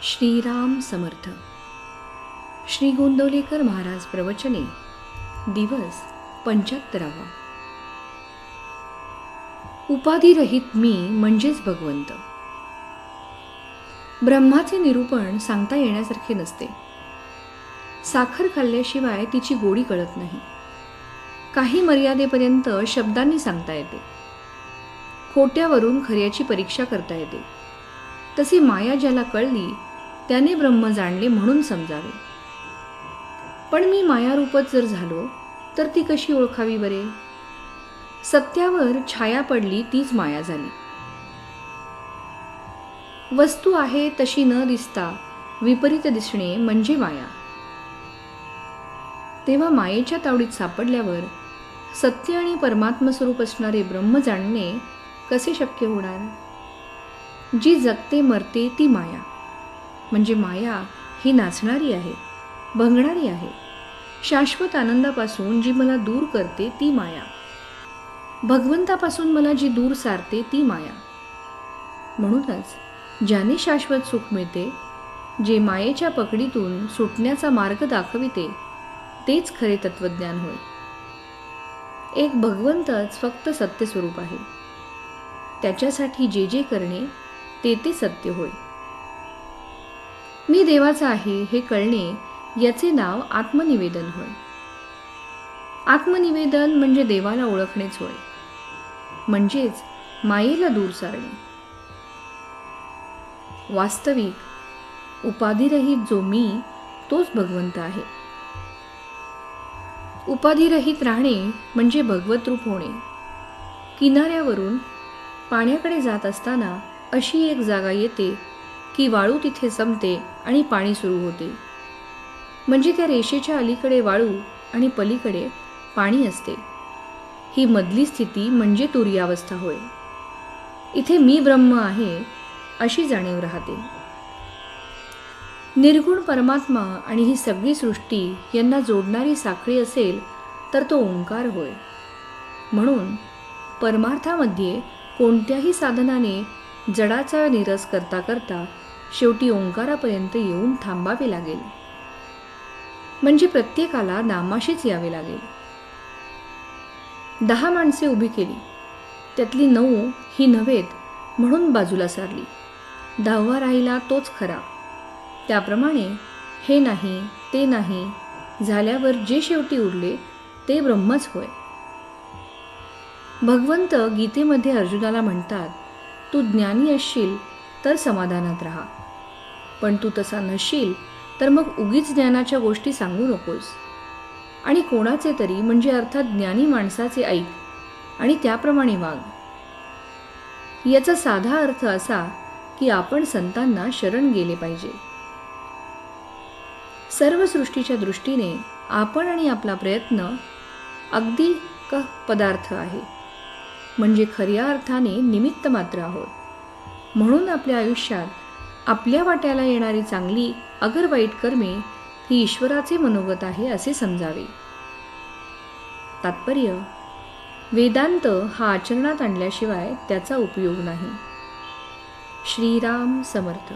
श्रीराम समर्थ. श्री गोंदवलेकर महाराज प्रवचने. दिवस 75. उपाधिरहित मी म्हणजेच भगवंत. ब्रह्माचे निरूपण सांगता येण्यासारखे नसते. साखर खाल्ल्याशिवाय तिची गोडी कळत नाही. काही मर्यादेपर्यंत शब्दांनी सांगता येते. खोट्यावरून खऱ्याची परीक्षा करता येते. तशी माया ज्याला कळली त्याने ब्रह्म जाणले म्हणून समजावे. पण मी मायारूपच जर झालो तर ती कशी ओळखावी बरे? सत्यावर छाया पडली तीच माया झाली. वस्तू आहे तशी न दिसता विपरीत दिसणे म्हणजे माया. तेव्हा मायेच्या तावडीत सापडल्यावर सत्य आणि परमात्म स्वरूप असणारे ब्रह्म जाणणे कसे शक्य होणार? जी जगते मरते ती माया. म्हणजे माया ही नाचणारी आहे, भंगणारी आहे. शाश्वत आनंदापासून जी मला दूर करते ती माया. भगवंतापासून मला जी दूर सारते ती माया. म्हणूनच ज्याने शाश्वत सुख मिळते, जे मायेच्या पकडीतून सुटण्याचा मार्ग दाखविते, तेच खरे तत्वज्ञान होय. एक भगवंतच फक्त सत्य स्वरूप आहे. त्याच्यासाठी जे जे करणे ते ते सत्य होय. मी देवाचा आहे हे कळणे याचे नाव आत्मनिवेदन होय. आत्मनिवेदन म्हणजे देवाला ओळखणेच होय. म्हणजेच मायेला दूर सारणे. वास्तविक उपाधिरहित जो मी तोच भगवंत आहे. उपाधिरहित राहणे म्हणजे भगवत रूप होणे. किनाऱ्यावरून पाण्याकडे जात असताना अशी एक जागा येते की वाळू तिथे संपते आणि पाणी सुरू होते. म्हणजे त्या रेषेच्या अलीकडे वाळू आणि पलीकडे पाणी असते. ही मधली स्थिती म्हणजे तुर्यावस्था होय. इथे मी ब्रह्म आहे अशी जाणीव राहते. निर्गुण परमात्मा आणि ही सगळी सृष्टी यांना जोडणारी साखळी असेल तर तो ओंकार होय. म्हणून परमार्थामध्ये कोणत्याही साधनाने जडाचा निरस करता करता शेवटी ओंकारापर्यंत येऊन थांबावे लागेल. म्हणजे प्रत्येकाला नामाशीच यावे लागेल. 10 माणसे उभी केली, त्यातली 9 ही नव्हेत म्हणून बाजूला सारली. 10वा राहिला तोच खरा. त्याप्रमाणे हे नाही ते नाही झाल्यावर जे शेवटी उरले ते ब्रह्मच होय. भगवंत गीतेमध्ये अर्जुनाला म्हणतात, तू ज्ञानी असशील तर समाधानात राहा, पण तू तसा नसशील तर मग उगीच ज्ञानाच्या गोष्टी सांगू नकोस आणि कोणाचे तरी म्हणजे अर्थात ज्ञानी माणसाचे ऐक आणि त्याप्रमाणे वाग. याचा साधा अर्थ असा की आपण संतांना शरण गेले पाहिजे. सर्व सृष्टीच्या दृष्टीने आपण आणि आपला प्रयत्न अगदी पदार्थ आहे. म्हणजे खऱ्या अर्थाने निमित्त मात्र आहोत. म्हणून आपल्या आयुष्यात आपल्या वाट्याला येणारी चांगली अगर वाईट कर्मे ही ईश्वराचे मनोगत आहे असे समजावे. तात्पर्य, वेदांत हा आचरणात आणल्याशिवाय त्याचा उपयोग नाही. श्रीराम समर्थ.